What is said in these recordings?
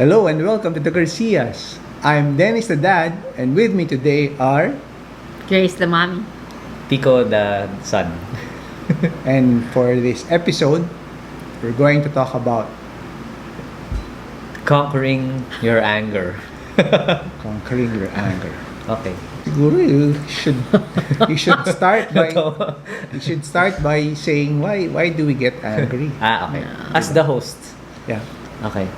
Hello and welcome to the Garcias. I'm Dennis the Dad, and with me today are... Grace the mommy. Pico the son. And for this episode, we're going to talk about Conquering your anger. conquering your anger. Okay. Siguro you should start by saying why do we get angry? Okay. As the host. Yeah. Okay.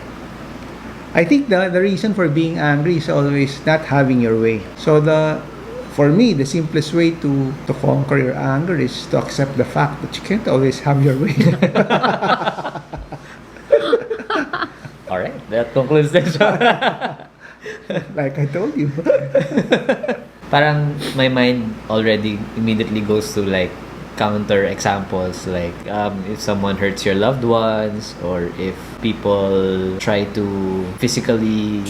I think the reason for being angry is always not having your way. So for me, the simplest way to conquer your anger is to accept the fact that you can't always have your way. Alright, that concludes the show. Like I told you. Parang my mind already immediately goes to like counter examples, like if someone hurts your loved ones, or if people try to physically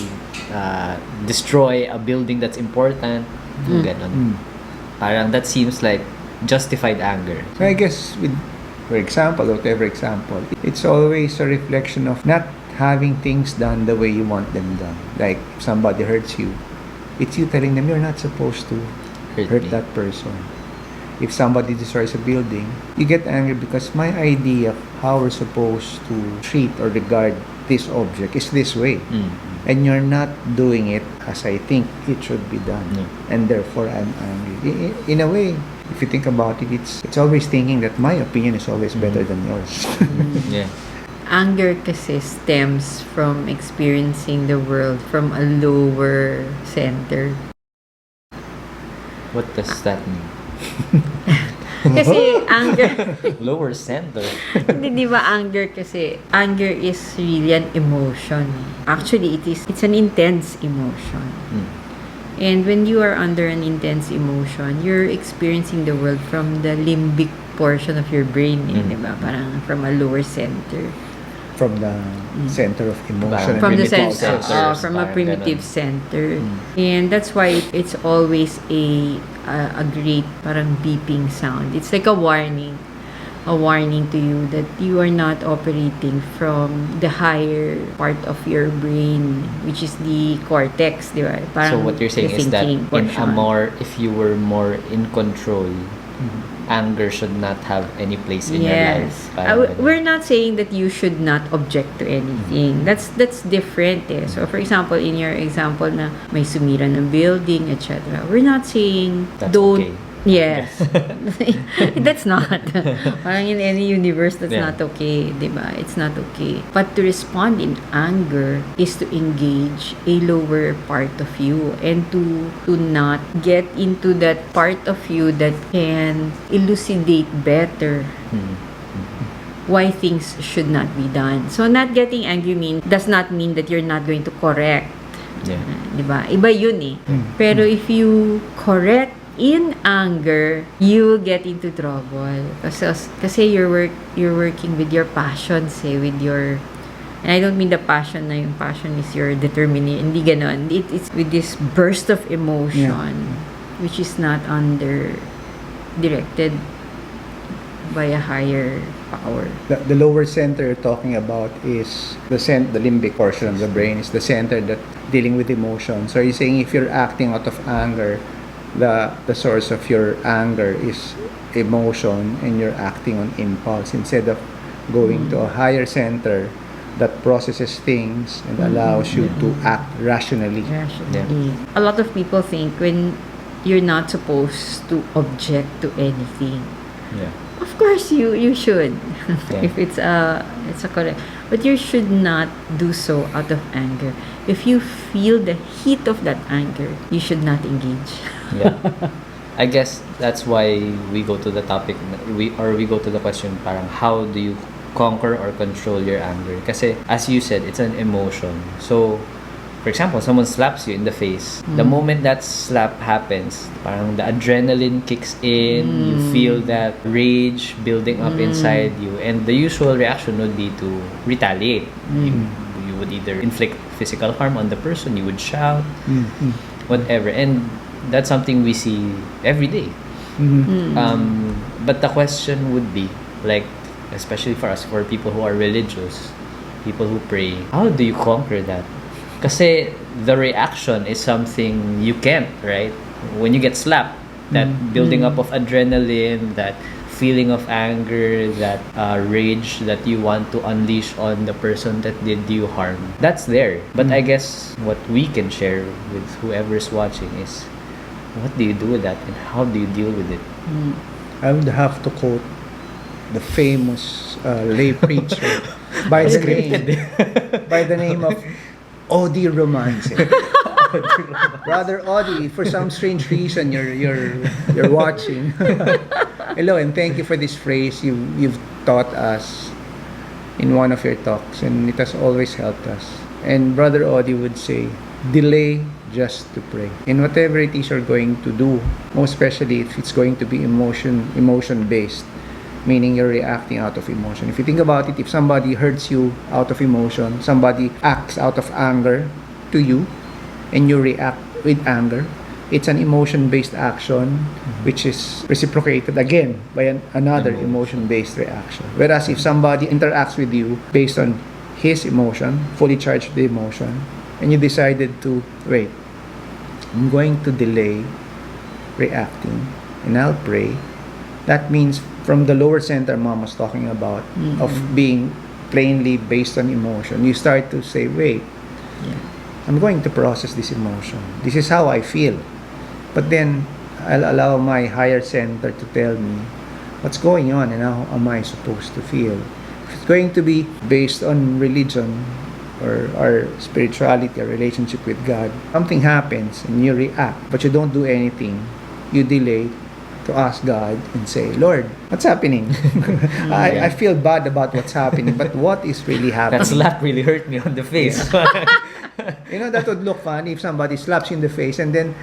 destroy a building that's important. Ganon. Parang that seems like justified anger. So I guess for example, whatever example, it's always a reflection of not having things done the way you want them done. Like if somebody hurts you, it's you telling them you're not supposed to hurt that person. If somebody destroys a building, you get angry because my idea of how we're supposed to treat or regard this object is this way. And you're not doing it as I think it should be done. And therefore I'm angry. In a way, if you think about it, it's always thinking that my opinion is always better than yours. Yeah. Anger kasi stems from experiencing the world from a lower center. What does that mean? Kasi anger, Lower center. hindi ba anger is really an emotion. Actually, it's an intense emotion. And when you are under an intense emotion, you're experiencing the world from the limbic portion of your brain, di ba? Parang from a lower center. From the center of emotion. From the Primitive center, centers, from a parang primitive ganon. center. And that's why it's always a great parang beeping sound. It's like a warning to you that you are not operating from the higher part of your brain, which is the cortex, di ba? So what you're saying is that if you were more in control, anger should not have any place in your life. We're not saying that you should not object to anything. That's different. So for example, in your example na may sumira ng building, etc. We're not saying That's don't. okay. Yes. That's not. Parang in any universe, that's not okay, diba? It's not okay. But to respond in anger is to engage a lower part of you and to not get into that part of you that can elucidate better why things should not be done. So not getting angry does not mean that you're not going to correct. Yeah. Diba? Iba yun eh. Pero if you correct in anger, you will get into trouble. Kasi you're working with your passions, with your... And I don't mean the passion na yung passion is your determination. Hindi ganon. It's with this burst of emotion, which is not directed by a higher power. The lower center you're talking about is the limbic portion of the brain is the center that dealing with emotion. So you're saying if you're acting out of anger, the source of your anger is emotion and you're acting on impulse instead of going to a higher center that processes things and allows you to act rationally. A lot of people think when you're not supposed to object to anything. Of course you should. If it's a correct, but you should not do so out of anger. If you feel the heat of that anger, you should not engage. I guess that's why we go to the topic, we go to the question, parang how do you conquer or control your anger? Kasi as you said, it's an emotion. So for example, someone slaps you in the face. The moment that slap happens, parang the adrenaline kicks in, you feel that rage building up inside you, and the usual reaction would be to retaliate. You would either inflict physical harm on the person, you would shout, whatever. And that's something we see every day. But the question would be, like, especially for us, for people who are religious, people who pray, how do you conquer that Kasi the reaction is something you can't, right? When you get slapped, that building up of adrenaline, that feeling of anger, that rage that you want to unleash on the person that did you harm, that's there. But I guess what we can share with whoever's watching is, what do you do with that and how do you deal with it? I would have to quote the famous lay preacher by the name of Odi Romance. Brother Odi, for some strange reason you're watching. Hello, and thank you for this phrase you've taught us in one of your talks, and it has always helped us. And Brother Odi would say, delay just to pray. In whatever it is you're going to do, most especially if it's going to be emotion based, meaning you're reacting out of emotion. If you think about it, if somebody hurts you out of emotion, somebody acts out of anger to you, and you react with anger, it's an emotion-based action which is reciprocated again by another emotion-based reaction. Whereas if somebody interacts with you based on his emotion, fully charged with the emotion, and you decided to, wait, I'm going to delay reacting and I'll pray, that means from the lower center Mom was talking about, of being plainly based on emotion, you start to say, wait, I'm going to process this emotion. This is how I feel. But then I'll allow my higher center to tell me what's going on and how am I supposed to feel. If it's going to be based on religion or our spirituality or relationship with God, something happens and you react, but you don't do anything. You delay to ask God and say, Lord, what's happening? I feel bad about what's happening, but what is really happening? That slap really hurt me on the face. You know, that would look funny if somebody slaps you in the face and then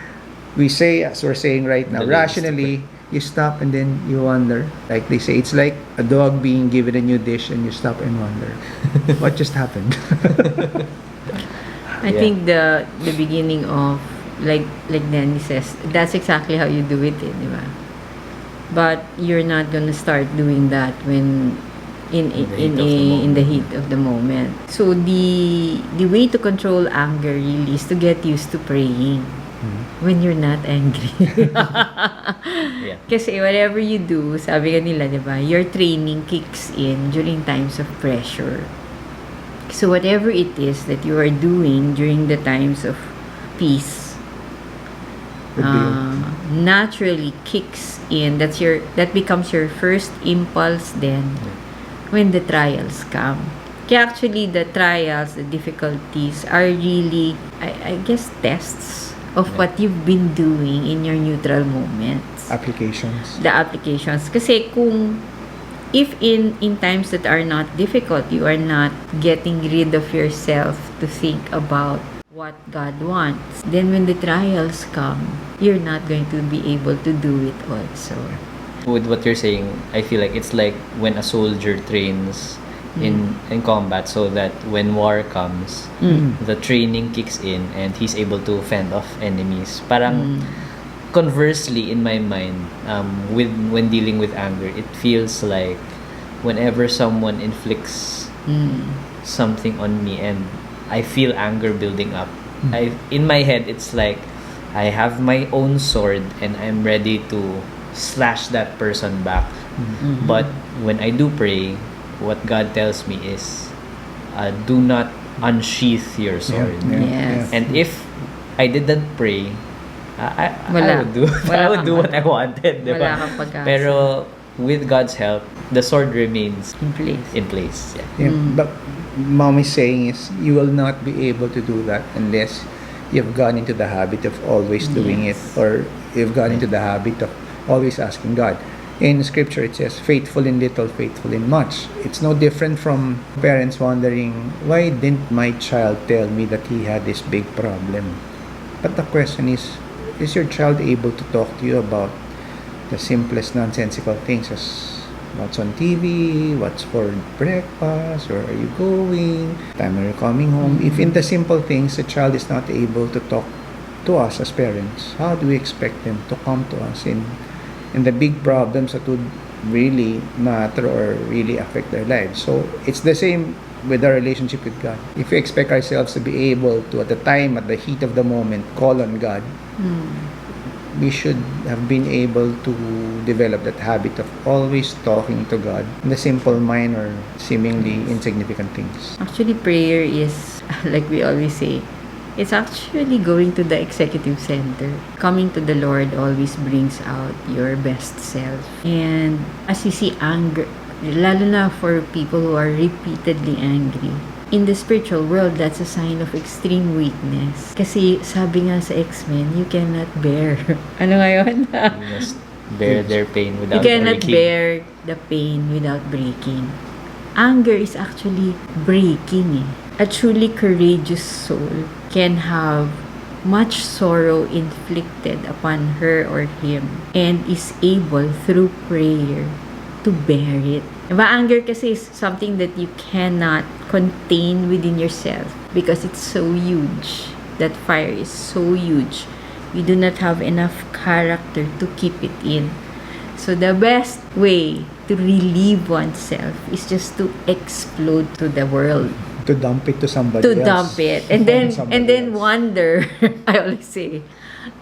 we say, as we're saying right now, rationally, you stop and then you wonder. Like they say, it's like a dog being given a new dish and you stop and wonder, what just happened? I think the beginning of, like Danny says, that's exactly how you do it, di ba? But you're not gonna start doing that when in the heat of the moment. So the way to control anger really is to get used to praying when you're not angry. Kasi whatever you do, sabi nga nila, di ba, your training kicks in during times of pressure. So whatever it is that you are doing during the times of peace, naturally kicks in. That becomes your first impulse then when the trials come. Kaya actually the trials, the difficulties are really, I guess, tests of what you've been doing in your neutral moments. Applications. The applications. Kasi if in times that are not difficult, you are not getting rid of yourself to think about what God wants, then when the trials come, you're not going to be able to do it also. With what you're saying, I feel like it's like when a soldier trains in combat, so that when war comes, the training kicks in and he's able to fend off enemies. Parang conversely, in my mind, when dealing with anger, it feels like whenever someone inflicts something on me and I feel anger building up, in my head it's like I have my own sword and I'm ready to slash that person back. But when I do pray, what God tells me is, do not unsheath your sword. Yes. And if I didn't pray, I would do what I wanted, diba? Wala kang pag-asa. Pero with God's help, the sword remains in place. in place. But Mom is saying is you will not be able to do that unless you've gone into the habit of always doing it, or you've gone into the habit of always asking God. In scripture it says, faithful in little, faithful in much. It's no different from parents wondering, why didn't my child tell me that he had this big problem? But the question is your child able to talk to you about the simplest nonsensical things as what's on TV, what's for breakfast, where are you going, time are you coming home? If in the simple things the child is not able to talk to us as parents, how do we expect them to come to us in the big problems that would really matter or really affect their lives? So it's the same with our relationship with God. If we expect ourselves to be able to, at the time, at the heat of the moment, call on God, we should have been able to develop that habit of always talking to God in the simple, minor, seemingly insignificant things. Actually, prayer is, like we always say, it's actually going to the executive center. Coming to the Lord always brings out your best self. And as you see anger, lalo na for people who are repeatedly angry, in the spiritual world, that's a sign of extreme weakness. Kasi sabi nga sa X-Men, you cannot bear. Ano ngayon? You must bear their pain You without cannot breaking. bear the pain without breaking. Anger is actually breaking. A truly courageous soul can have much sorrow inflicted upon her or him and is able through prayer to bear it. Diba, anger kasi is something that you cannot contain within yourself because it's so huge. That fire is so huge. You do not have enough character to keep it in. So the best way to relieve oneself is just to explode to the world. To dump it to somebody To else. dump it. And then wonder, I always say,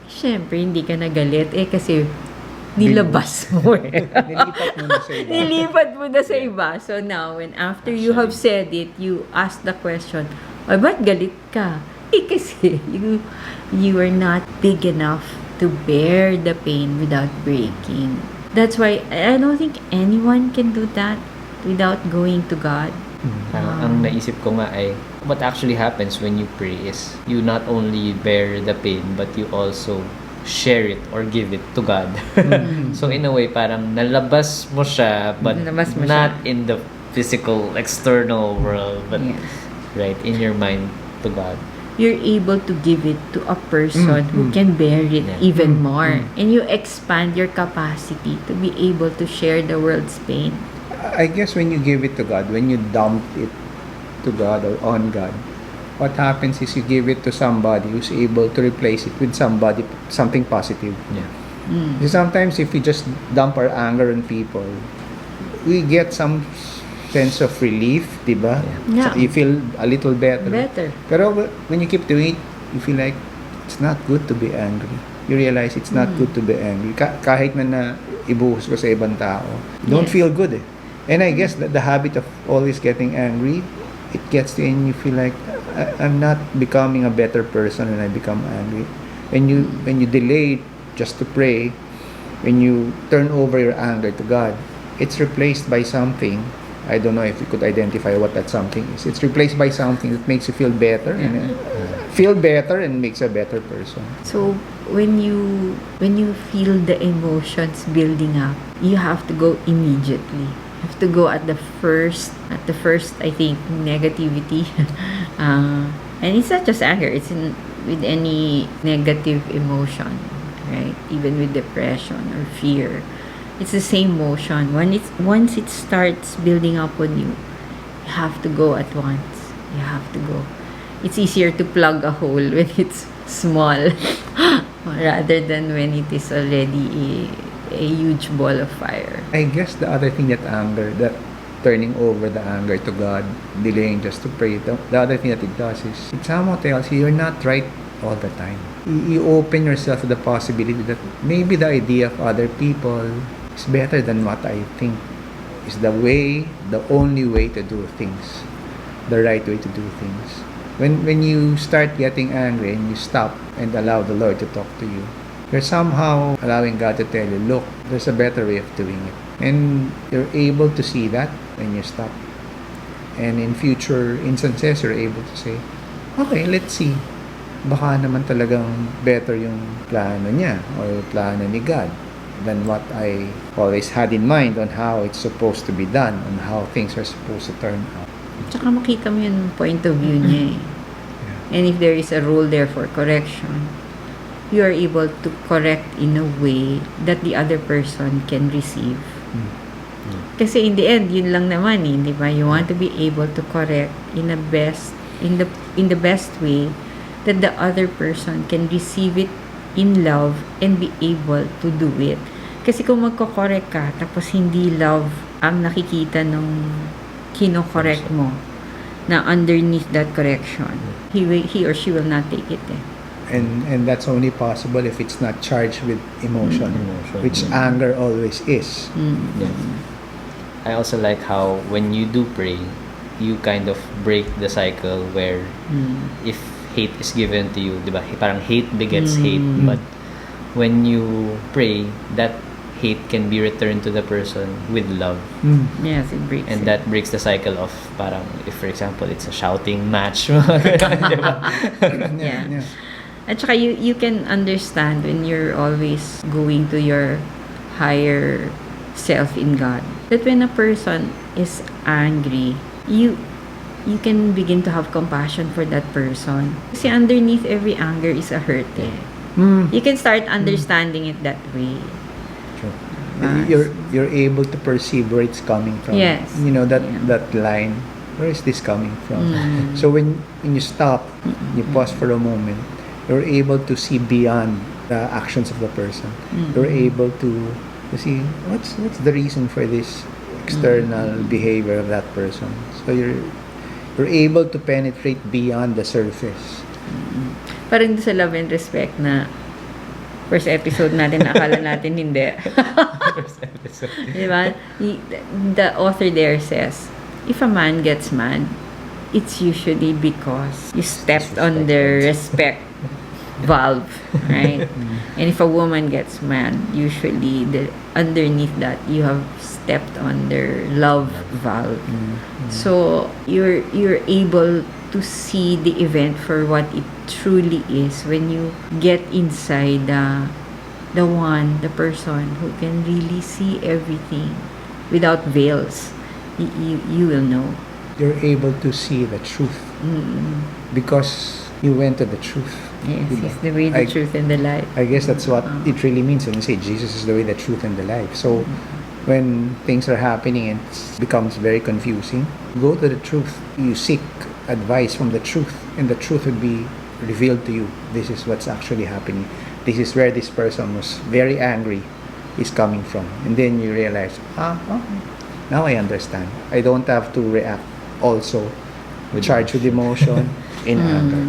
syempre, hindi ka nagalit kasi nilabas mo eh. Nilipat mo na sa iba. Nilipat mo na sa iba. So now, when after you have said it, you ask the question, ay, ba't galit ka? Kasi you are not big enough to bear the pain without breaking. That's why I don't think anyone can do that without going to God. Ang naisip ko nga ay, what actually happens when you pray is, you not only bear the pain, but you also share it or give it to God. So in a way, parang nalabas mo siya, but Nalabas mo not siya. in the physical, external world, but Yes. right, in your mind to God. You're able to give it to a person who can bear it Yeah. even more. And you expand your capacity to be able to share the world's pain. I guess when you give it to God, when you dump it to God or on God, what happens is you give it to somebody who's able to replace it with something positive. Yeah. Because sometimes if we just dump our anger on people, we get some sense of relief, diba? Yeah. You feel a little better. Better. Pero when you keep doing it, you feel like it's not good to be angry. You realize it's not good to be angry. Kahit na ibuhos ko sa ibang tao, don't Yes. feel good eh. And I guess that the habit of always getting angry, it gets to you and you feel like I'm not becoming a better person when I become angry. When you delay just to pray, when you turn over your anger to God, it's replaced by something. I don't know if you could identify what that something is. It's replaced by something that makes you feel better and makes a better person. So when you feel the emotions building up, you have to go immediately. You have to go at the first I think negativity. And it's not just anger, it's with any negative emotion, right? Even with depression or fear. It's the same motion. Once it starts building up on you, you have to go at once. You have to go. It's easier to plug a hole when it's small rather than when it is already a huge ball of fire. I guess the other thing that turning over the anger to God, delaying just to pray, the other thing that it does is it somehow tells you you're not right all the time. You open yourself to the possibility that maybe the idea of other people is better than what I think is the only way to do things, the right way to do things. When you start getting angry and you stop and allow the Lord to talk to you, you're somehow allowing God to tell you, look, there's a better way of doing it. And you're able to see that when you stop. And in future instances, you're able to say, okay, let's see. Baka naman talagang better yung plano niya or plano ni God than what I always had in mind on how it's supposed to be done, on how things are supposed to turn out. Tsaka makita mo yung point of view niya eh. And if there is a role there for correction, you are able to correct in a way that the other person can receive. Kasi in the end, yun lang naman eh, di ba? You want to be able to correct in the best way that the other person can receive it in love and be able to do it. Kasi kung magko-correct ka, tapos hindi love ang nakikita nung kino-correct mo, na underneath that correction, he or she will not take it. And that's only possible if it's not charged with emotion, which anger always is. Yes. I also like how when you do pray, you kind of break the cycle where if hate is given to you, diba? Parang hate begets hate, but when you pray, that hate can be returned to the person with love. Yes, it breaks And it. that breaks the cycle of parang, if for example, it's a shouting match. Diba? Yeah. At saka you can understand when you're always going to your higher self in God, that when a person is angry, you can begin to have compassion for that person. Kasi underneath every anger is a hurt. You can start understanding it that way. True. You're able to perceive where it's coming from. Yes. You know that line. Where is this coming from? So when you stop, you pause for a moment. You're able to see beyond the actions of the person. You're able to see what's the reason for this external behavior of that person. So you're able to penetrate beyond the surface. Parang sa Love and Respect na first episode natin, akala natin hindi. Diba? The author there says, if a man gets mad, it's usually because you stepped on the respect valve, right? And if a woman gets mad, usually underneath that you have stepped on their love valve. So you're able to see the event for what it truly is when you get inside the person who can really see everything without veils. You will know. You're able to see the truth because you went to the truth. Yes, he's the way, the truth, and the life. I guess that's what it really means when you say Jesus is the way, the truth, and the life. So when things are happening and it becomes very confusing, go to the truth. You seek advice from the truth, and the truth will be revealed to you. This is what's actually happening. This is where this person was very angry is coming from. And then you realize, okay, now I understand. I don't have to react also charged with emotion in anger.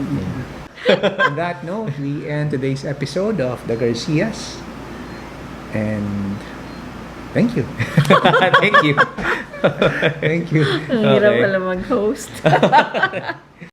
On that note, we end today's episode of The Garcias. And thank you. Thank you. Thank you. Ang hirap pala mag-host.